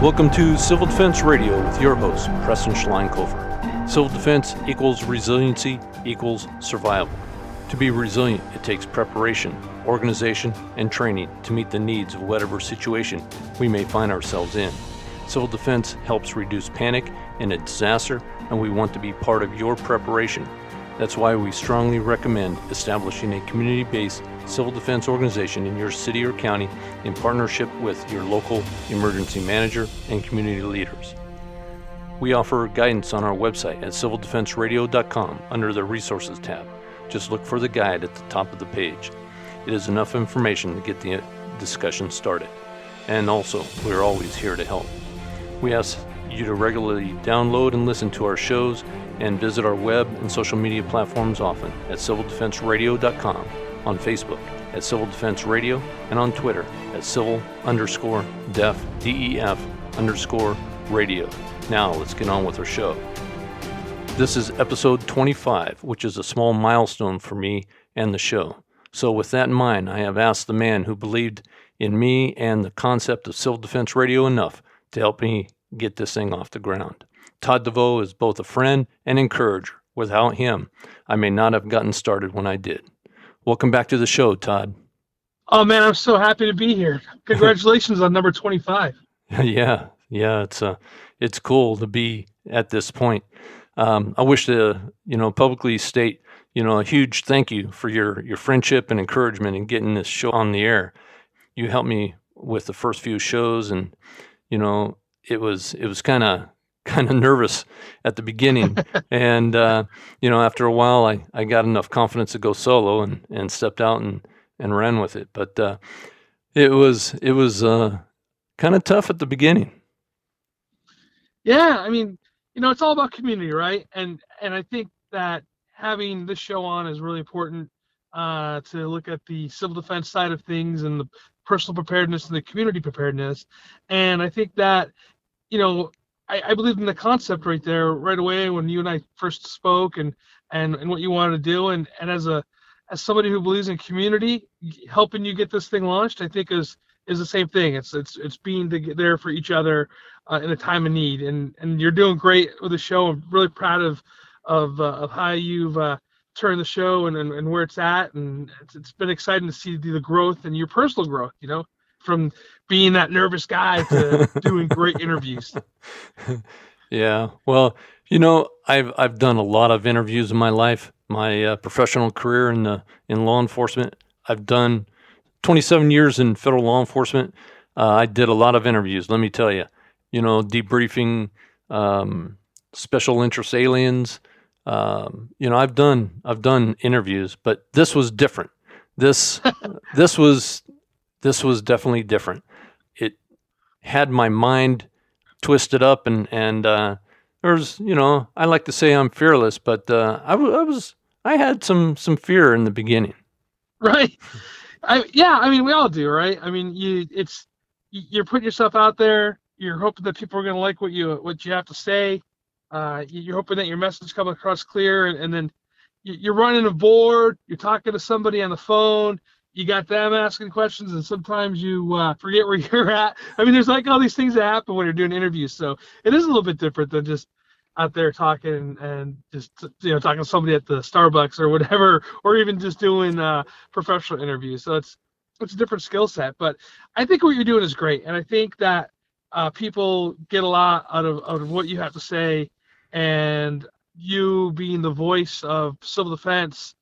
Welcome to Civil Defense Radio with your host, Preston Schleinkhofer. Civil defense equals resiliency equals survival. To be resilient, it takes preparation, organization, and training to meet the needs of whatever situation we may find ourselves in. Civil defense helps reduce panic in a disaster, and we want to be part of your preparation. That's why we strongly recommend establishing a community-based civil defense organization in your city or county in partnership with your local emergency manager and community leaders. We offer guidance on our website at civildefenseradio.com under the Resources tab. Just look for the guide at the top of the page. It is enough information to get the discussion started. And also, we're always here to help. We ask you to regularly download and listen to our shows and visit our web and social media platforms often at civildefenseradio.com, on Facebook at Civil Defense Radio, and on Twitter at civil_def_radio. Now let's get on with our show. This is episode 25, which is a small milestone for me and the show. So with that in mind, I have asked the man who believed in me and the concept of Civil Defense Radio enough to help me get this thing off the ground. Todd DeVoe is both a friend and encourager. Without him, I may not have gotten started when I did. Welcome back to the show, Todd. Oh man, I'm so happy to be here. Congratulations on number 25. Yeah, it's cool to be at this point. I wish to, publicly state, a huge thank you for your friendship and encouragement in getting this show on the air. You helped me with the first few shows, and it was kind of nervous at the beginning, and after a while I got enough confidence to go solo and stepped out and ran with it. But it was kind of tough at the beginning. Yeah, I mean, it's all about community, right? And I think that having this show on is really important to look at the civil defense side of things and the personal preparedness and the community preparedness. And I think that, I believed in the concept right there right away when you and I first spoke and what you wanted to do. And as somebody who believes in community, helping you get this thing launched, I think is the same thing. It's being there for each other in a time of need. And you're doing great with the show. I'm really proud of how you've turned the show and where it's at. And it's been exciting to see the growth and your personal growth, from being that nervous guy to doing great interviews. Yeah. Well, I've done a lot of interviews in my life, my professional career in law enforcement. I've done 27 years in federal law enforcement. I did a lot of interviews, let me tell you, debriefing special interest aliens. I've done interviews, but this was different. This was definitely different. It had my mind twisted up, and there's, I like to say I'm fearless, but I had some fear in the beginning. Right. We all do, right? I mean, you're putting yourself out there. You're hoping that people are going to like what you have to say. You're hoping that your message comes across clear, and then you're running a board. You're talking to somebody on the phone. You got them asking questions, and sometimes you forget where you're at. I mean, there's like all these things that happen when you're doing interviews. So it is a little bit different than just out there talking and just talking to somebody at the Starbucks or whatever, or even just doing professional interviews. So it's a different skill set. But I think what you're doing is great, and I think that people get a lot out of what you have to say, and you being the voice of civil defense.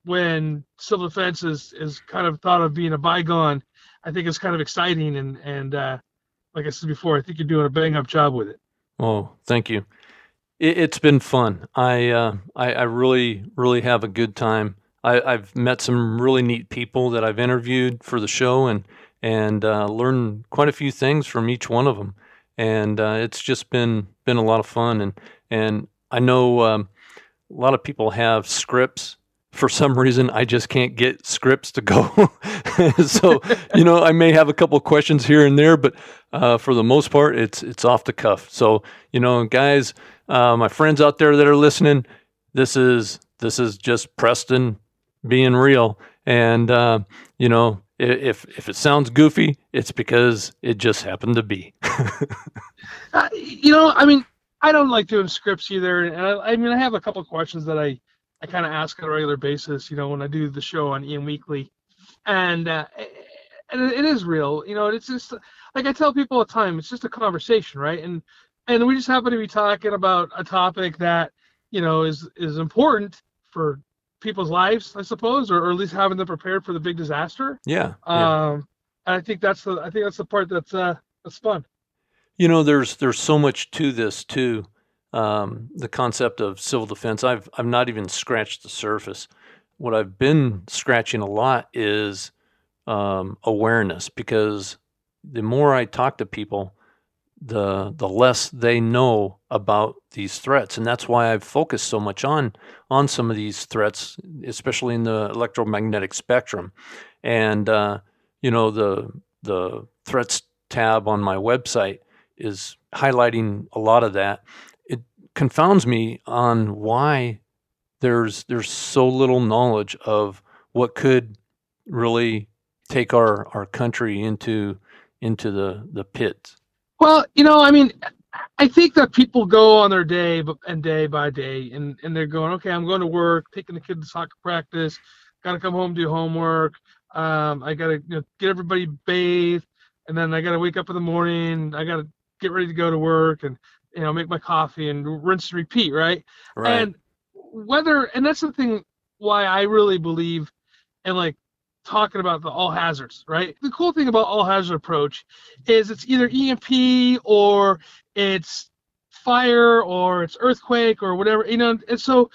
When civil defense is kind of thought of being a bygone, I think it's kind of exciting. And like I said before, I think you're doing a bang-up job with it. Oh, thank you. It's been fun. I really, really have a good time. I've met some really neat people that I've interviewed for the show and learned quite a few things from each one of them. And it's just been a lot of fun. And I know a lot of people have scripts. For some reason, I just can't get scripts to go. So, I may have a couple of questions here and there, but for the most part, it's off the cuff. So, guys, my friends out there that are listening, this is just Preston being real. And, If it sounds goofy, it's because it just happened to be. I mean, I don't like doing scripts either, and I mean, I have a couple of questions that I kind of ask on a regular basis. When I do the show on Ian Weekly, and it is real. It's just like I tell people all the time. It's just a conversation, right? And we just happen to be talking about a topic that is important for people's lives, I suppose, or at least having them prepared for the big disaster. Yeah. And I think that's the part that's fun. There's so much to this too. The concept of civil defense. I've not even scratched the surface. What I've been scratching a lot is awareness, because the more I talk to people, the less they know about these threats, and that's why I've focused so much on some of these threats, especially in the electromagnetic spectrum. And the threats tab on my website is highlighting a lot of that. It confounds me on why there's so little knowledge of what could really take our country into the pit. Well, I mean, I think that people go on their day by day, and they're going, okay, I'm going to work, taking the kid to soccer practice, got to come home, do homework. I got to get everybody bathed, and then I got to wake up in the morning. I got to get ready to go to work, and make my coffee and rinse and repeat, right? Right. And that's the thing why I really believe in like talking about the all hazards, right? The cool thing about all hazard approach is it's either EMP or it's fire or it's earthquake or whatever, and so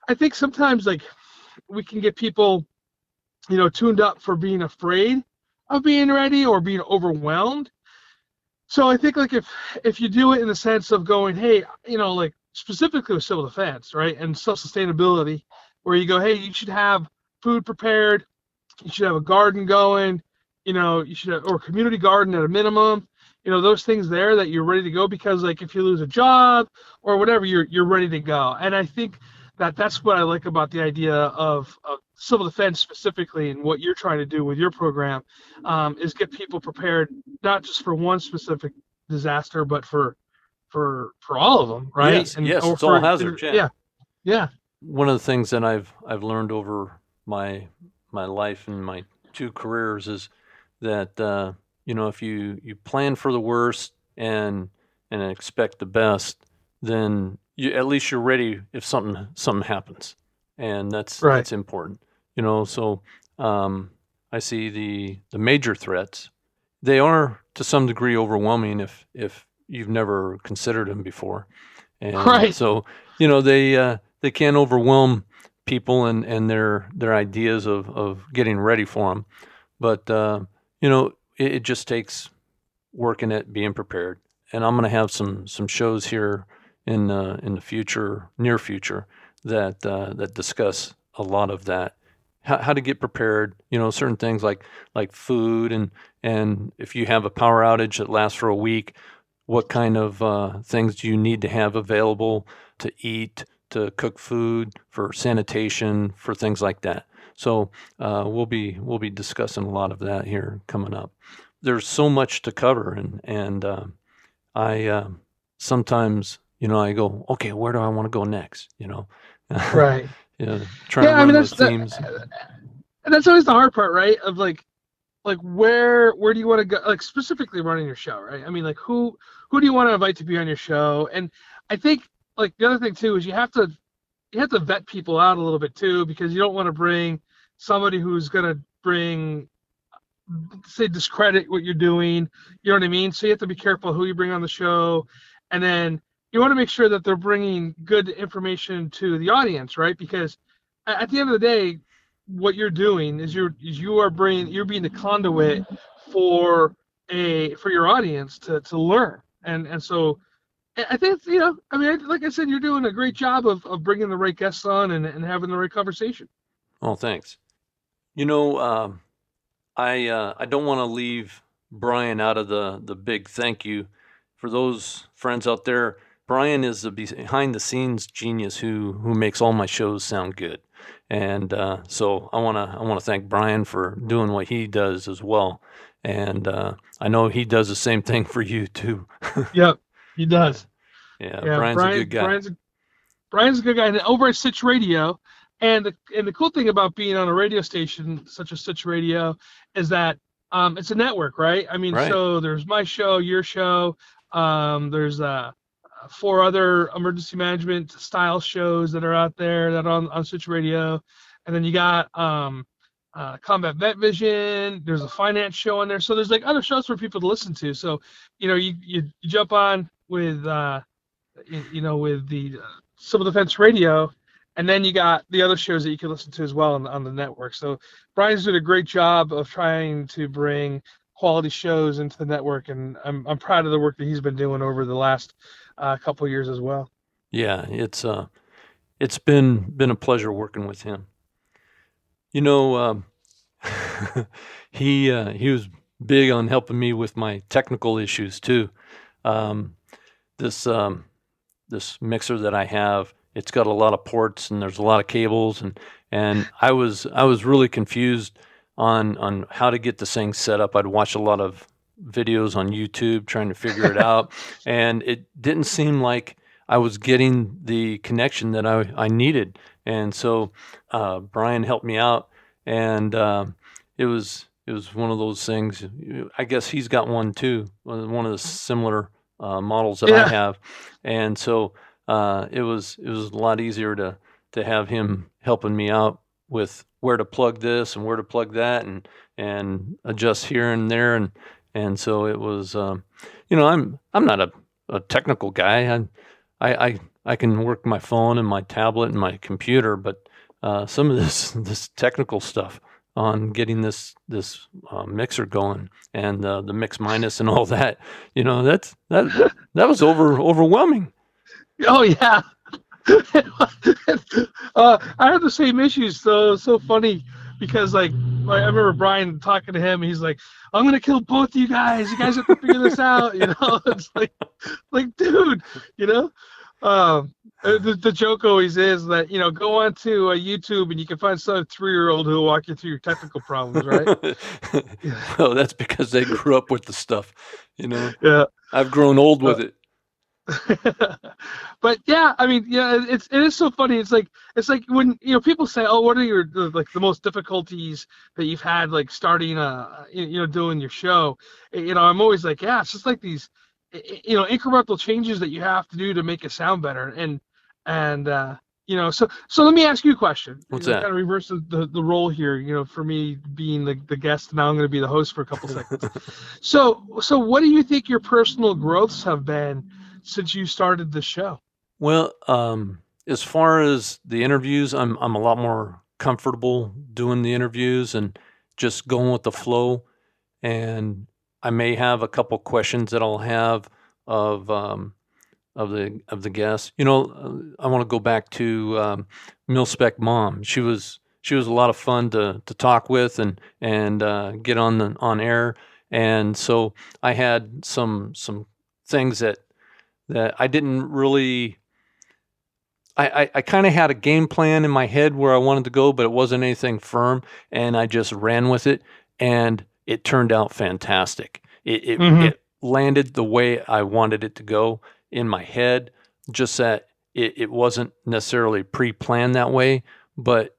I think sometimes like we can get people, tuned up for being afraid of being ready or being overwhelmed. So I think like if you do it in the sense of going, hey, like specifically with civil defense, right, and self-sustainability, where you go, hey, you should have food prepared, you should have a garden going, you should have, or a community garden at a minimum, those things there that you're ready to go, because like if you lose a job or whatever, you're ready to go. And I think that's what I like about the idea of civil defense specifically, and what you're trying to do with your program, is get people prepared not just for one specific disaster, but for all of them, right? Yes, it's all hazards. Yeah. One of the things that I've learned over my life and my two careers is that if you plan for the worst and expect the best, then at least you're ready if something happens, and that's Right. That's important. So I see the major threats. They are to some degree overwhelming if you've never considered them before, and Right. so they can overwhelm people and their ideas of getting ready for them. But it just takes working at being prepared. And I'm going to have some shows here in the near future that discuss a lot of that, how to get prepared. Certain things like food, and if you have a power outage that lasts for a week, what kind of things do you need to have available to eat, to cook food, for sanitation, for things like that. So we'll be discussing a lot of that here coming up. There's so much to cover, and I sometimes I go, okay, where do I want to go next? Right. Trying to run those teams. And that's always the hard part, right? Of like where do you want to go? Like specifically running your show, right? I mean, like who do you want to invite to be on your show? And I think like the other thing too is you have to vet people out a little bit too, because you don't want to bring somebody who's gonna discredit what you're doing. You know what I mean? So you have to be careful who you bring on the show, and then you want to make sure that they're bringing good information to the audience, right? Because at the end of the day, what you're doing is you're being the conduit for your audience to learn, and so I think I mean, like I said, you're doing a great job of bringing the right guests on and having the right conversation. Oh, thanks. I don't want to leave Brian out of the big thank you. For those friends out there, Brian is the behind the scenes genius who makes all my shows sound good. And so I want to thank Brian for doing what he does as well. And I know he does the same thing for you too. Yep, he does. Yeah, Yeah, Brian's a good guy. Brian's a good guy. And over at Sitch Radio, and the cool thing about being on a radio station such as Sitch Radio is that it's a network, right? I mean, Right. so there's my show, your show. There's 4 other emergency management style shows that are out there that are on Sitch Radio, and then you got Combat Vet Vision. There's a finance show on there, so there's like other shows for people to listen to. So you jump on with with the Civil Defense Radio, and then you got the other shows that you can listen to as well on the network. So Brian's did a great job of trying to bring quality shows into the network, and I'm proud of the work that he's been doing over the last couple of years as well. Yeah, it's been a pleasure working with him. He was big on helping me with my technical issues too. This mixer that I have, it's got a lot of ports and there's a lot of cables, and I was really confused on how to get this thing set up. I'd watch a lot of videos on YouTube trying to figure it out, and it didn't seem like I was getting the connection that I needed. And so Brian helped me out, and it was one of those things. I guess he's got one too, one of the similar models that I have, and so it was a lot easier to have him helping me out with where to plug this and where to plug that and adjust here and there, and so it was I'm not a technical guy. I can work my phone and my tablet and my computer, but some of this technical stuff on getting this mixer going and the mix minus and all that, that was overwhelming. Oh yeah. I had the same issues. So it's so funny because like I remember Brian talking to him. He's like, "I'm gonna kill both of you guys. You guys have to figure this out." It's like dude, the joke always is that go on to YouTube and you can find some 3-year-old who will walk you through your technical problems, right? Well, that's because they grew up with the stuff, Yeah. I've grown old with it. But yeah, I mean, it is so funny. It's like when people say, "Oh, what are your the most difficulties that you've had like starting doing your show?" I'm always like, yeah, it's just like these incremental changes that you have to do to make it sound better. And so let me ask you a question. What's that? Kind of reverse the role here. For me being the guest, now I'm going to be the host for a couple seconds. So what do you think your personal growths have been since you started the show? Well, as far as the interviews, I'm a lot more comfortable doing the interviews and just going with the flow. And I may have a couple questions that I'll have of the guests. I want to go back to Mil-Spec Mom. She was a lot of fun to talk with and get on air. And so I had some things that I didn't really. I kind of had a game plan in my head where I wanted to go, but it wasn't anything firm, and I just ran with it, and it turned out fantastic. It landed the way I wanted it to go in my head, just that it wasn't necessarily pre-planned that way, but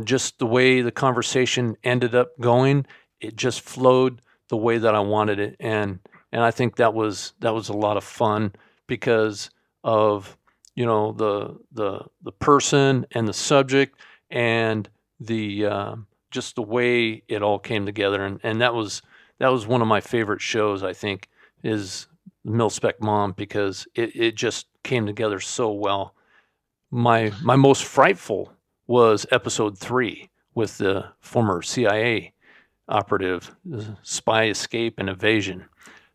just the way the conversation ended up going, it just flowed the way that I wanted it, and I think that was a lot of fun because of the person and the subject and the just the way it all came together, and that was one of my favorite shows. I think is Mil-Spec Mom because it just came together so well. My most frightful was episode 3 with the former CIA operative, spy escape and evasion.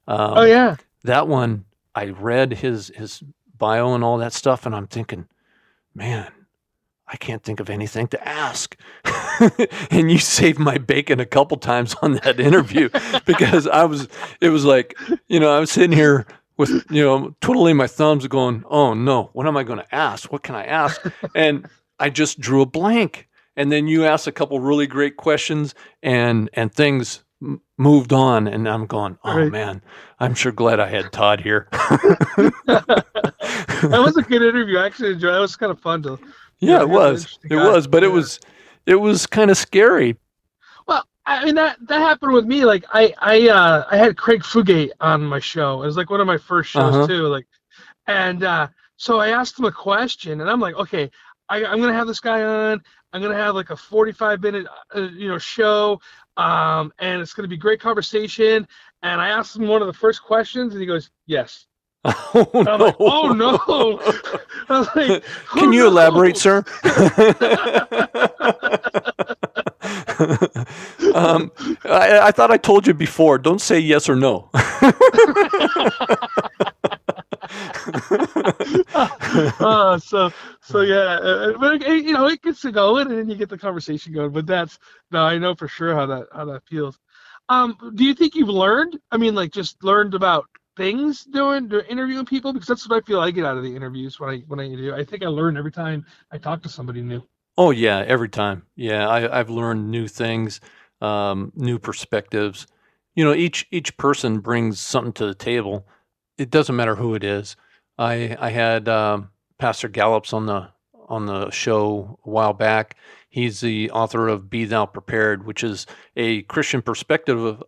Oh yeah, that one I read his bio and all that stuff, and I'm thinking, man, I can't think of anything to ask. And you saved my bacon a couple times on that interview because it was like, I was sitting here with, twiddling my thumbs going, oh no, what am I going to ask? What can I ask? And I just drew a blank. And then you asked a couple really great questions, and things moved on. And I'm going, oh Right. man, I'm sure glad I had Todd here. That was a good interview. I actually enjoyed it. It was kind of fun to, Yeah, it he was an was. interesting It guy. was, but Yeah. it was kind of scary. Well, I mean that happened with me. Like I had Craig Fugate on my show. It was like one of my first shows Uh-huh. too. Like, and so I asked him a question, and I'm like, okay, I'm gonna have this guy on. I'm gonna have like a 45-minute show, and it's gonna be great conversation. And I asked him one of the first questions, and he goes, yes. Oh And I'm like, oh no. no. I was like, oh, Can you no. elaborate, sir? I thought I told you before. Don't say yes or no. So yeah, but it gets to going, and then you get the conversation going. But I know for sure how that feels. Do you think you've learned? I mean, like just learned about things doing interviewing people, because that's what I feel I get out of the interviews when I do. I think I learn every time I talk to somebody new. Oh yeah, every time. Yeah, I've learned new things, new perspectives. Each person brings something to the table. It doesn't matter who it is. I had Pastor Gallups on the show a while back. He's the author of "Be Thou Prepared," which is a Christian perspective of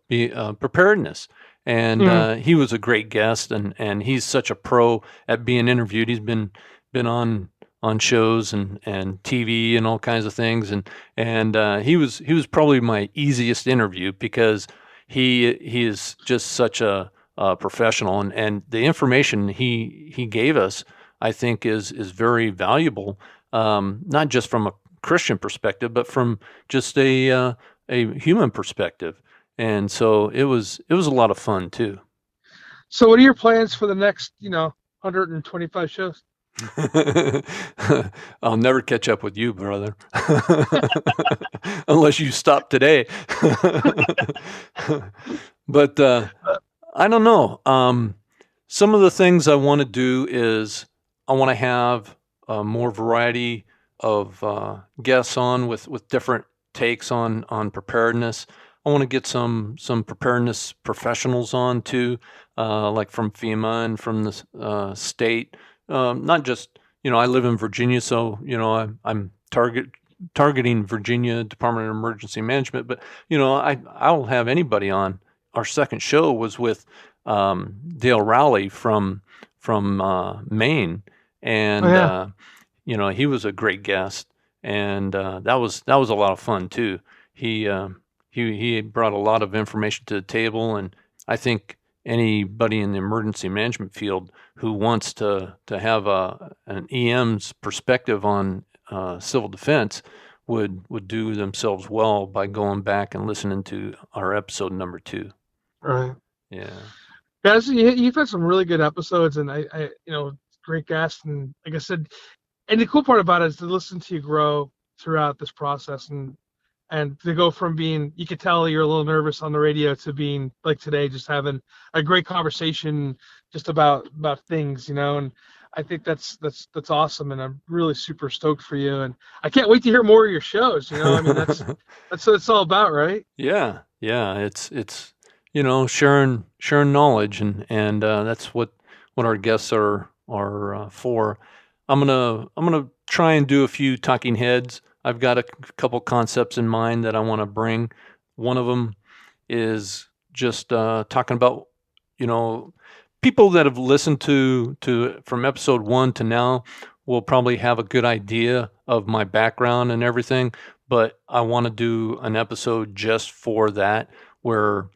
preparedness. And he was a great guest, and he's such a pro at being interviewed. He's been on shows and TV and all kinds of things, and he was probably my easiest interview because he is just such a professional, and the information he gave us, I think, is very valuable, not just from a Christian perspective, but from just a human perspective. And so it was a lot of fun too. So what are your plans for the next 125 shows? I'll never catch up with you, brother, unless you stop today. But I don't know. Some of the things I want to do is I want to have more variety of guests on with different takes on preparedness. I want to get some preparedness professionals on too, like from FEMA and from the state. Not just, I live in Virginia, so I'm targeting Virginia Department of Emergency Management, but I'll have anybody on. Our second show was with Dale Rowley from Maine, and he was a great guest, and that was a lot of fun too. He brought a lot of information to the table, and I think anybody in the emergency management field who wants to have an EM's perspective on civil defense would do themselves well by going back and listening to our episode number 2. Right. Yeah. Guys, you've had some really good episodes, and I great guests, and like I said, and the cool part about it is to listen to you grow throughout this process, and to go from being, you could tell you're a little nervous on the radio, to being like today, just having a great conversation just about things, and I think that's awesome, and I'm really super stoked for you, and I can't wait to hear more of your shows. I mean, that's what it's all about, right? Yeah. It's sharing knowledge, and that's what our guests are for. I'm gonna try and do a few talking heads. I've got a couple concepts in mind that I want to bring. One of them is just talking about, people that have listened to from episode 1 to now will probably have a good idea of my background and everything, but I want to do an episode just for that, where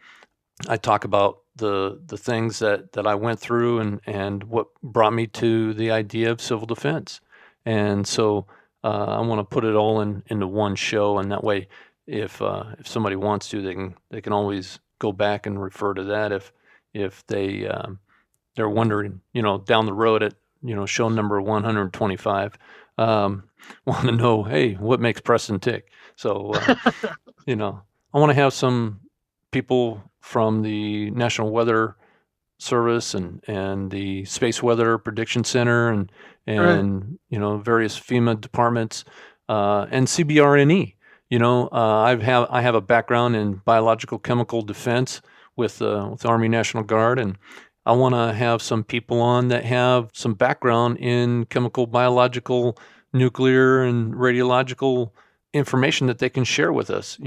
I talk about the things that I went through and what brought me to the idea of civil defense. And so I want to put it all into one show, and that way, if somebody wants to, they can always go back and refer to that if they're wondering, down the road at show number 125, want to know, hey, what makes Preston tick? So I want to have some people from the National Weather Service and the Space Weather Prediction Center and various FEMA departments and CBRNE. I have a background in biological chemical defense with the Army National Guard, and I want to have some people on that have some background in chemical, biological, nuclear, and radiological information that they can share with us.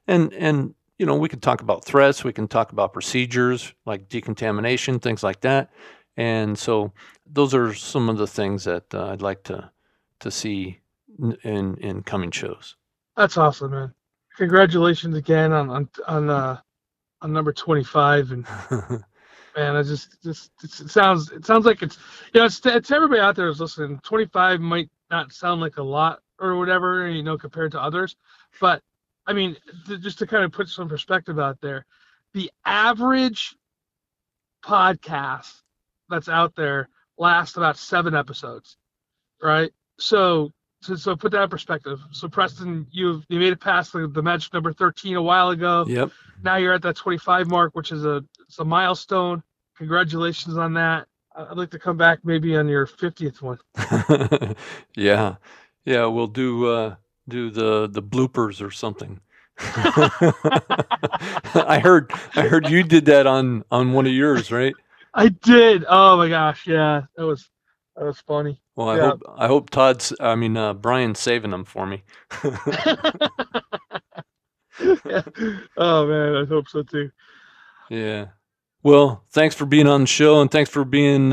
And we can talk about threats, we can talk about procedures like decontamination, things like that. And so those are some of the things that I'd like to see in coming shows. That's awesome, man. Congratulations again on number 25. And man, it sounds like it's it's everybody out there who's listening. 25 might not sound like a lot or whatever, compared to others, but I mean, just to kind of put some perspective out there, the average podcast that's out there lasts about 7 episodes, right? So put that in perspective. So Preston, you made it past the magic number 13 a while ago. Yep. Now you're at that 25 mark, which is it's a milestone. Congratulations on that. I'd like to come back maybe on your 50th one. Yeah, we'll do the bloopers or something. I heard you did that on one of yours, right? I did. Oh my gosh, yeah, that was funny. Well, I hope Brian's saving them for me. Yeah. Oh man, I hope so too. Yeah. Well, thanks for being on the show, and thanks for being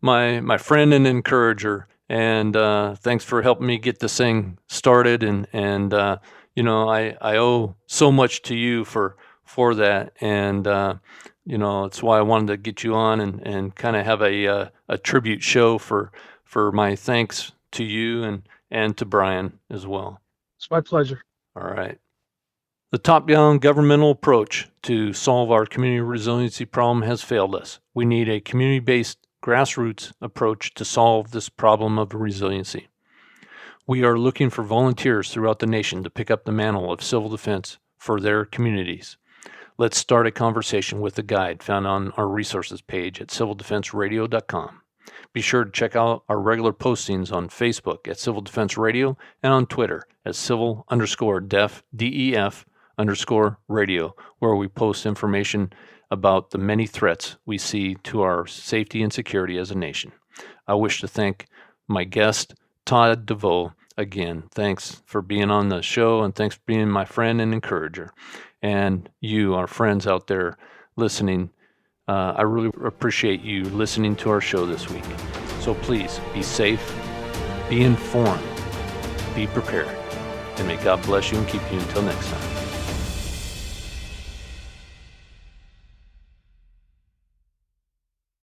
my friend and encourager, and thanks for helping me get this thing started. And I owe so much to you for that, and it's why I wanted to get you on and kind of have a tribute show for my thanks to you and to Brian as well. It's my pleasure. All right. The top-down governmental approach to solve our community resiliency problem has failed us. We need a community-based grassroots approach to solve this problem of resiliency. We are looking for volunteers throughout the nation to pick up the mantle of civil defense for their communities. Let's start a conversation with the guide found on our resources page at civildefenseradio.com. Be sure to check out our regular postings on Facebook at Civil Defense Radio and on Twitter at civil_DEF_radio, where we post information about the many threats we see to our safety and security as a nation. I wish to thank my guest, Todd DeVoe. Again, thanks for being on the show, and thanks for being my friend and encourager. And you, our friends out there listening, I really appreciate you listening to our show this week. So please be safe, be informed, be prepared, and may God bless you and keep you until next time.